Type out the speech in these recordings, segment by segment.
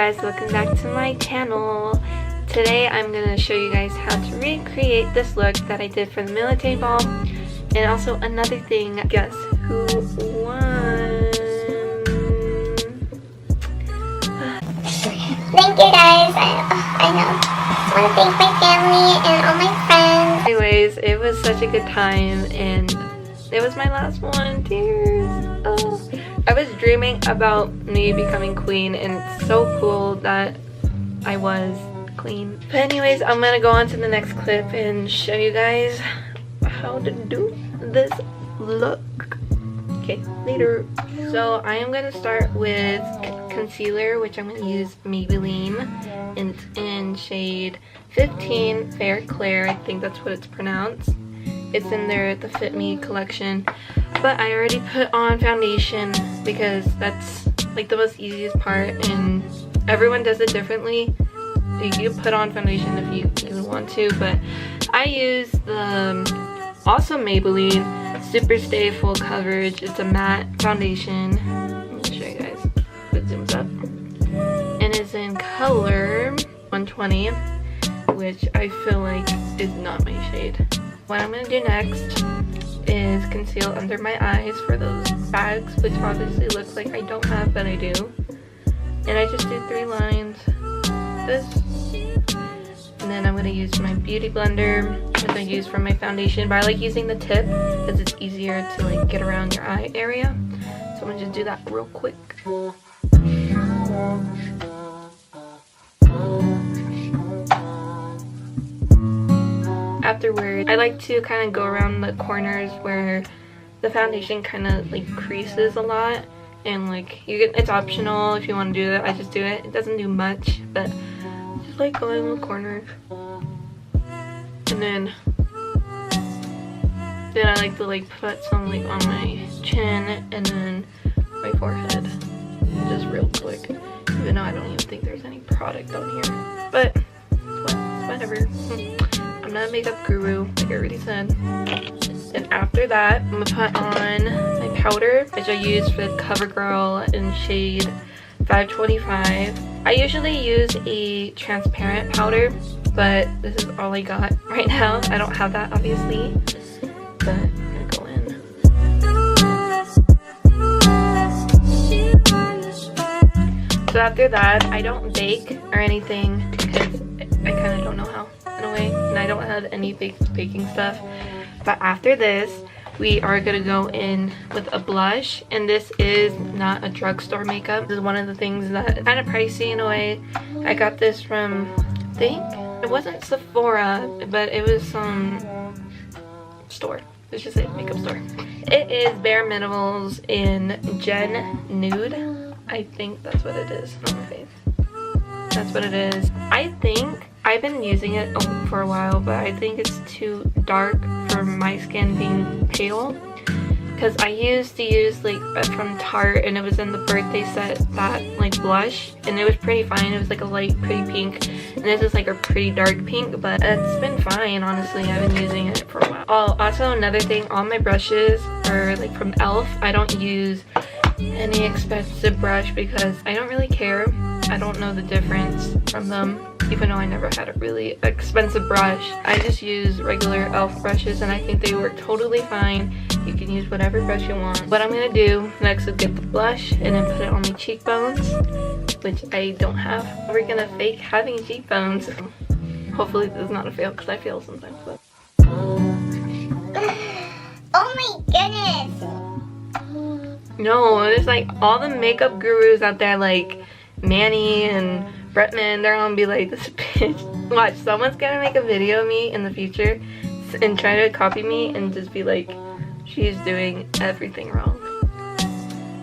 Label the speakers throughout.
Speaker 1: guys, welcome back to my channel. Today I'm going to show you guys how to recreate this look that I did for the military ball. And also another thing, guess who won?
Speaker 2: Thank you guys. I know. I want to thank my family and all my friends.
Speaker 1: Anyways, it was such a good time and it was my last one. Tears. Oh. I was dreaming about me becoming queen and it's so cool that I was queen. But anyways, I'm gonna go on to the next clip and show you guys how to do this look. Okay, later. So I am gonna start with concealer, which I'm gonna use Maybelline, and it's in shade 15 Fair Claire. I think that's what it's pronounced. It's in there, the Fit Me collection. But I already put on foundation because that's like the most easiest part, and everyone does it differently. You put on foundation if you even want to, but I use the also Maybelline Super Stay Full Coverage. It's a matte foundation. Let me show you guys. It zooms up. And it's in color 120, which I feel like is not my shade. What I'm gonna do next is conceal under my eyes for those bags, which obviously looks like I don't have, but I do. And I just do 3 lines. This. And then I'm going to use my beauty blender, which I use for my foundation, but I like using the tip because it's easier to like get around your eye area. So I'm going to just do that real quick. Afterwards, I like to kind of go around the corners where the foundation kind of like creases a lot, and like it's optional if you want to do that. I just do it. It doesn't do much, but just like going in the corners. And then I like to like put some like on my chin and then my forehead, just real quick. Even though I don't even think there's any product on here, but whatever. I'm not a makeup guru, like I already said. And after that, I'm gonna put on my powder, which I use for Covergirl in shade 525. I usually use a transparent powder, but this is all I got right now. I don't have that, obviously, but I'm gonna go in. So after that, I don't bake or anything because I kind of don't know how, in a way, and I don't have any baking stuff. But after this, we are gonna go in with a blush, and this is not a drugstore makeup. This is one of the things that is kind of pricey in a way. I got this from, I think it wasn't Sephora, but it was some store. Let's just say makeup store. It is Bare Minimals in Gen Nude. I think that's what it is on my face. That's what it is. I think I've been using it for a while, but I think it's too dark for my skin being pale. Because I used to use like from Tarte, and it was in the birthday set, that like blush, and it was pretty fine. It was like a light pretty pink, and this is like a pretty dark pink, but it's been fine, honestly. I've been using it for a while. Oh, also another thing, all my brushes are like from e.l.f. I don't use any expensive brush because I don't really care. I don't know the difference from them, even though I never had a really expensive brush. I just use regular e.l.f. brushes and I think they work totally fine. You can use whatever brush you want. What I'm gonna do next is get the blush and then put it on my cheekbones, which I don't have. We're gonna fake having cheekbones. Hopefully this is not a fail because I fail sometimes. But.
Speaker 2: Oh my goodness!
Speaker 1: No, there's like all the makeup gurus out there, like Manny and Bretman, they're gonna be like, this bitch. Watch, someone's gonna make a video of me in the future and try to copy me and just be like, she's doing everything wrong.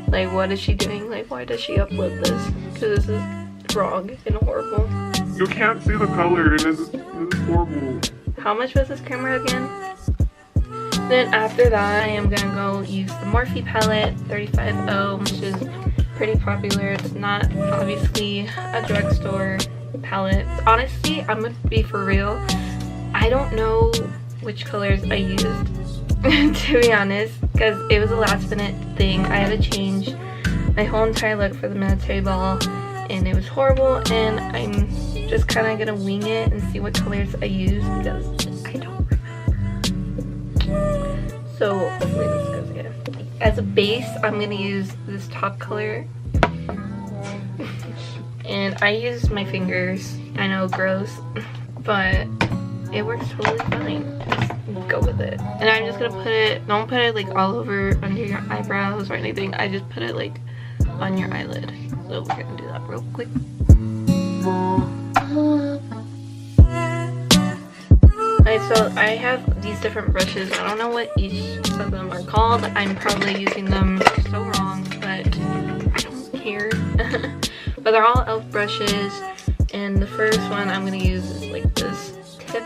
Speaker 1: Like, what is she doing? Like, why does she upload this? Because this is wrong and horrible.
Speaker 3: You can't see the color, and this is horrible.
Speaker 1: How much was this camera again? Then after that, I am gonna go use the Morphe palette 350, which is pretty popular. It's not obviously a drugstore palette. Honestly, I'm gonna be for real, I don't know which colors I used to be honest, because it was a last minute thing. I had to change my whole entire look for the military ball, and it was horrible, and I'm just kind of gonna wing it and see what colors I use because I don't remember. So hopefully this goes good. As a base, I'm gonna use this top color. And I use my fingers. I know, gross, but it works totally fine. Just go with it. And I'm just gonna put it, don't put it like all over under your eyebrows or anything. I just put it like on your eyelid. So we're gonna do that real quick. Alright, so I have these different brushes. I don't know what each of them are called. I'm probably using them so wrong, but I don't care. But they're all e.l.f. brushes, and the first one I'm gonna use is like this tip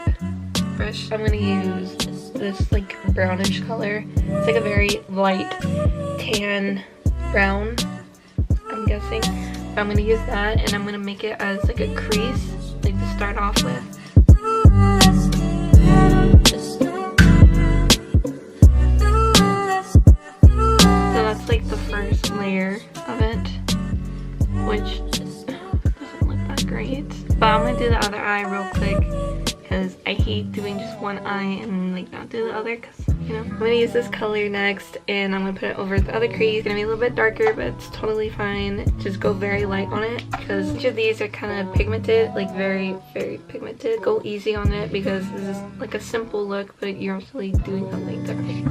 Speaker 1: brush. I'm gonna use this like brownish color. It's like a very light tan brown, I'm guessing. But I'm gonna use that, and I'm gonna make it as like a crease, like to start off with. So that's like the first layer of it, which doesn't look that great. But I'm gonna do the other eye real quick because I hate doing just one eye and like not do the other, because you know. I'm gonna use this color next, and I'm gonna put it over the other crease. It's gonna be a little bit darker, but it's totally fine. Just go very light on it because each of these are kind of pigmented, like very pigmented. Go easy on it because this is like a simple look, but you're actually doing something different.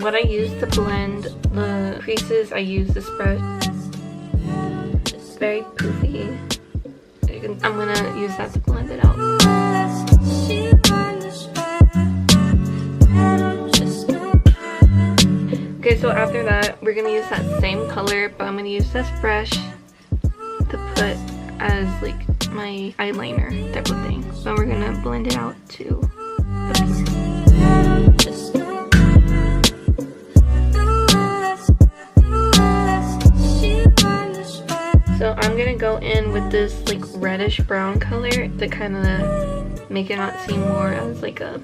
Speaker 1: What I use to blend the creases, I use this brush. It's very poofy. I'm gonna use that to blend it out. Okay, so after that, we're gonna use that same color, but I'm gonna use this brush to put as like my eyeliner type of thing. So we're gonna blend it out to up here. So I'm gonna go in with this like reddish brown color to kind of make it not seem more as like a,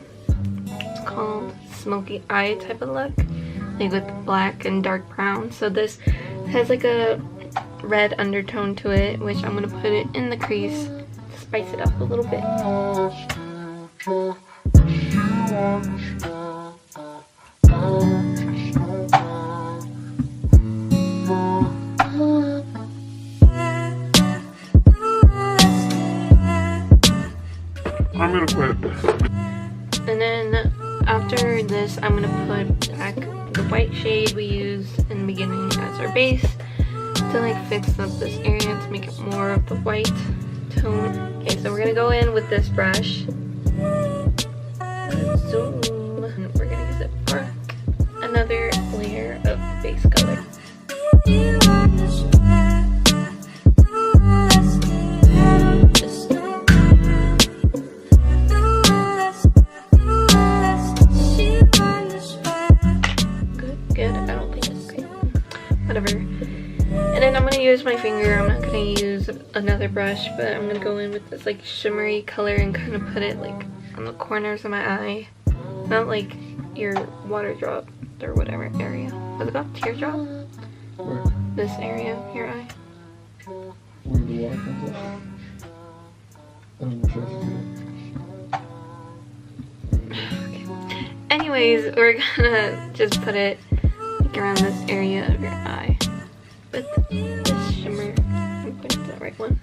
Speaker 1: it's called smoky eye type of look, like with black and dark brown. So this has like a red undertone to it, which I'm gonna put it in the crease to spice it up a little bit.
Speaker 3: I'm gonna quit.
Speaker 1: And then after this, I'm gonna put back the white shade we used in the beginning as our base to like fix up this area to make it more of the white tone. Okay, so we're gonna go in with this brush. Zoom. And we're gonna use it for another layer of base color. And then I'm going to use my finger. I'm not going to use another brush, but I'm going to go in with this like shimmery color and kind of put it like on the corners of my eye. Not like your water drop or whatever area. What's it called? Teardrop?
Speaker 3: Where?
Speaker 1: This area of your eye.
Speaker 3: Where the water comes out. I don't know if I can do
Speaker 1: Okay. Anyways, we're gonna just put it like around this area of your eye with this shimmer. I'm putting the right one.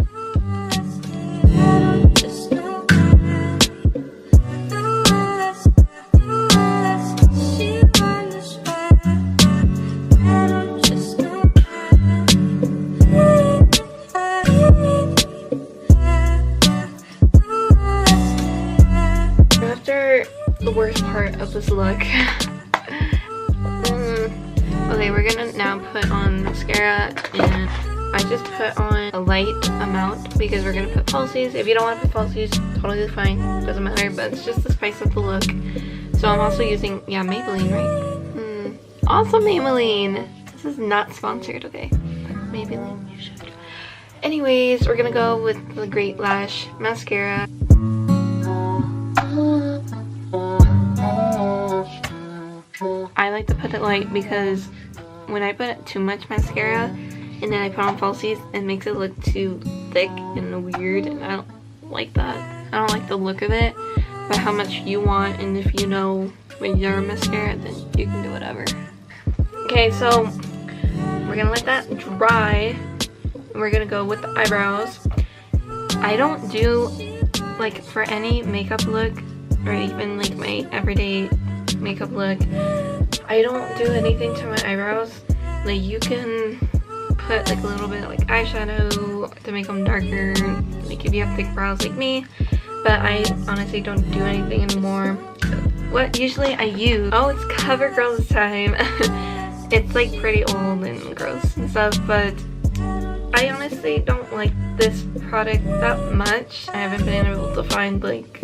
Speaker 1: After the worst part of this look, okay, we're gonna now put on mascara, and I just put on a light amount because we're gonna put falsies. If you don't want to put falsies, totally fine, doesn't matter, but it's just to spice up the look. So I'm also using, yeah, Maybelline, right? Also Maybelline. This is not sponsored, okay? But Maybelline, you should. Anyways, we're gonna go with the Great Lash mascara. like to put it light because when I put too much mascara and then I put on falsies, it makes it look too thick and weird, and I don't like that. I don't like the look of it, but how much you want, and if you know with your mascara, then you can do whatever. Okay, so we're gonna let that dry, and we're gonna go with the eyebrows. I don't do, like, for any makeup look, or even like my everyday makeup look, I don't do anything to my eyebrows. Like, you can put like a little bit of like eyeshadow to make them darker, like if you have thick brows like me, but I honestly don't do anything anymore. What usually I use, oh, it's Covergirl this time. It's like pretty old and gross and stuff, but I honestly don't like this product that much. I haven't been able to find like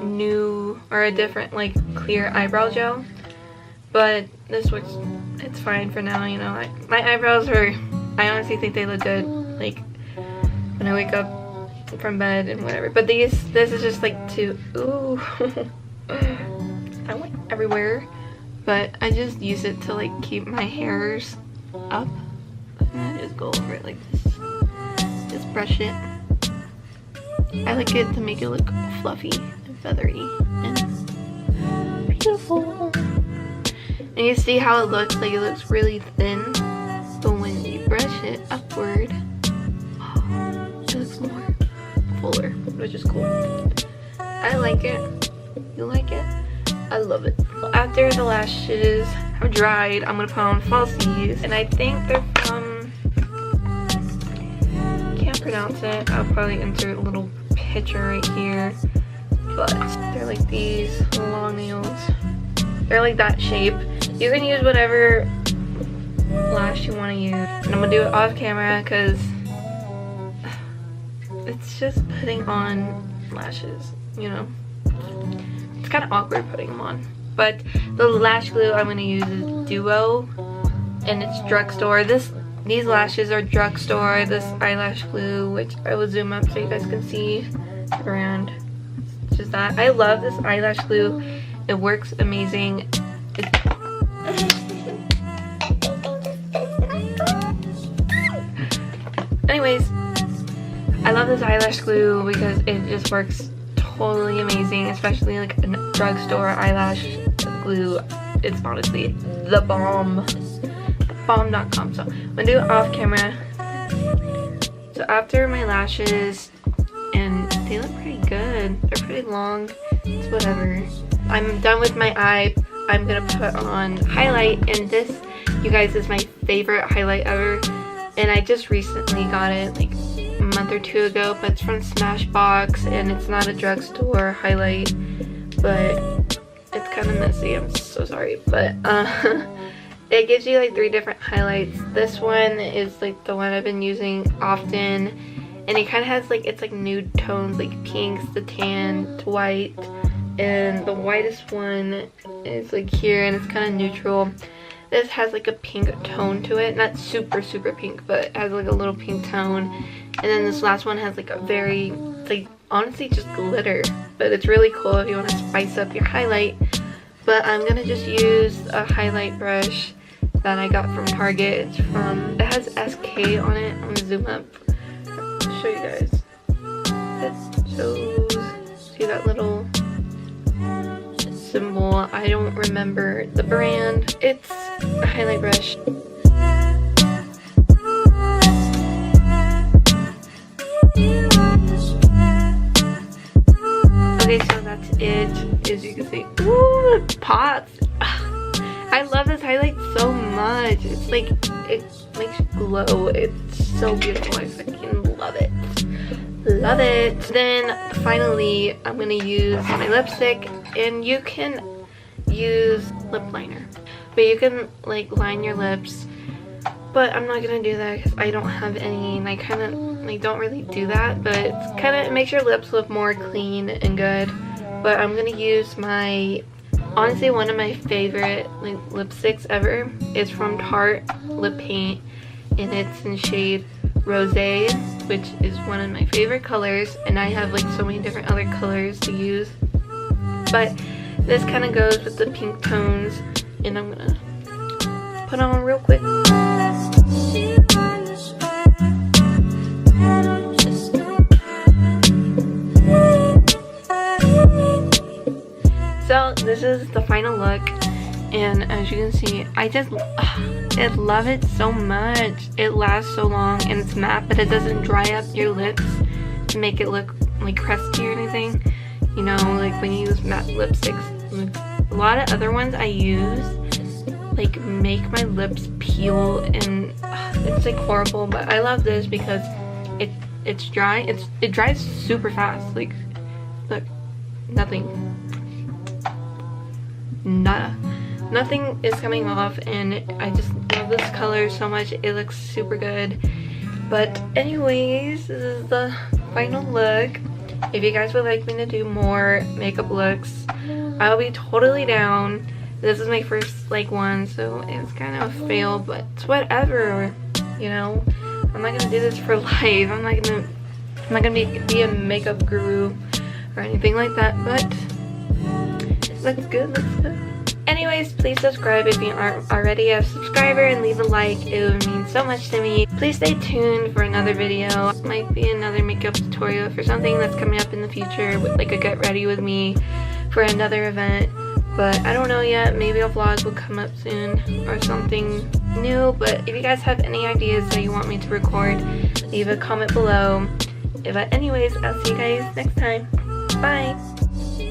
Speaker 1: new or a different like clear eyebrow gel, but this works. It's fine for now, you know. My eyebrows are, I honestly think they look good like when I wake up from bed and whatever, but this is just like to, ooh. I went everywhere, but I just use it to like keep my hairs up, and I just go over it like this, just brush it. I like it to make it look fluffy and feathery and beautiful. And you see how it looks, like it looks really thin, but when you brush it upward, it looks more fuller, which is cool. I like it. You like it? I love it. After the lashes have dried, I'm gonna put on falsies, and I think they're from, can't pronounce it. I'll probably insert a little picture right here, but they're like these long nails. They're like that shape. You can use whatever lash you want to use, and I'm gonna do it off camera because it's just putting on lashes, you know. It's kind of awkward putting them on. But the lash glue I'm going to use is Duo, and it's drugstore. These lashes are drugstore. This eyelash glue, which I will zoom up so you guys can see the brand. It's just that. I love this eyelash glue. It works amazing. Anyways, I love this eyelash glue because it just works totally amazing, especially like a drugstore eyelash glue. It's honestly the bomb. Bomb.com. So I'm gonna do it off camera. So after my lashes, and they look pretty good, they're pretty long, it's whatever. I'm done with my eye. I'm gonna put on highlight, and this, you guys, is my favorite highlight ever, and I just recently got it like a month or two ago, but it's from Smashbox, and it's not a drugstore highlight, but it's kind of messy. I'm so sorry, but it gives you like 3 different highlights. This one is like the one I've been using often, and it kind of has like, it's like nude tones, like pinks to tan to white, and the whitest one is like here, and it's kind of neutral. This has like a pink tone to it, not super pink, but it has like a little pink tone. And then this last one has like a very, like, honestly just glitter, but it's really cool if you want to spice up your highlight. But I'm gonna just use a highlight brush that I got from Target. It's from, it has SK on it. I'm gonna zoom up, I'll show you guys. It shows, see that little symbol? I don't remember the brand. It's a highlight brush. Okay, so that's it. As you can see, ooh, it pops. I love this highlight so much. It's like, it makes you glow. It's so beautiful. I freaking love it. Love it. Then finally, I'm gonna use my lipstick, and you can use lip liner, but you can like line your lips, but I'm not gonna do that because I don't have any, and I kind of like don't really do that, but it's kind of, it makes your lips look more clean and good. But I'm gonna use my, honestly one of my favorite like lipsticks ever is from Tarte Lip Paint, and it's in shade Rosé, which is one of my favorite colors, and I have like so many different other colors to use, but this kind of goes with the pink tones, and I'm gonna put on real quick. So this is the final look, and as you can see, I love it so much. It lasts so long and it's matte, but it doesn't dry up your lips to make it look like crusty or anything. You know, like when you use matte lipsticks, like a lot of other ones I use like make my lips peel, and it's like horrible. But I love this because it's dry. It dries super fast. Like, look, nothing is coming off, and I just love this color so much. It looks super good. But anyways, this is the final look. If you guys would like me to do more makeup looks, I'll be totally down. This is my first like one, so it's kind of a fail, but it's whatever, you know. I'm not gonna do this for life. I'm not gonna be a makeup guru or anything like that, but it looks good, Anyways, please subscribe if you aren't already a subscriber, and leave a like. It would mean so much to me. Please stay tuned for another video. It might be another makeup tutorial for something that's coming up in the future, with like a get ready with me for another event. But I don't know yet. Maybe a vlog will come up soon or something new. But if you guys have any ideas that you want me to record, leave a comment below. But anyways, I'll see you guys next time. Bye!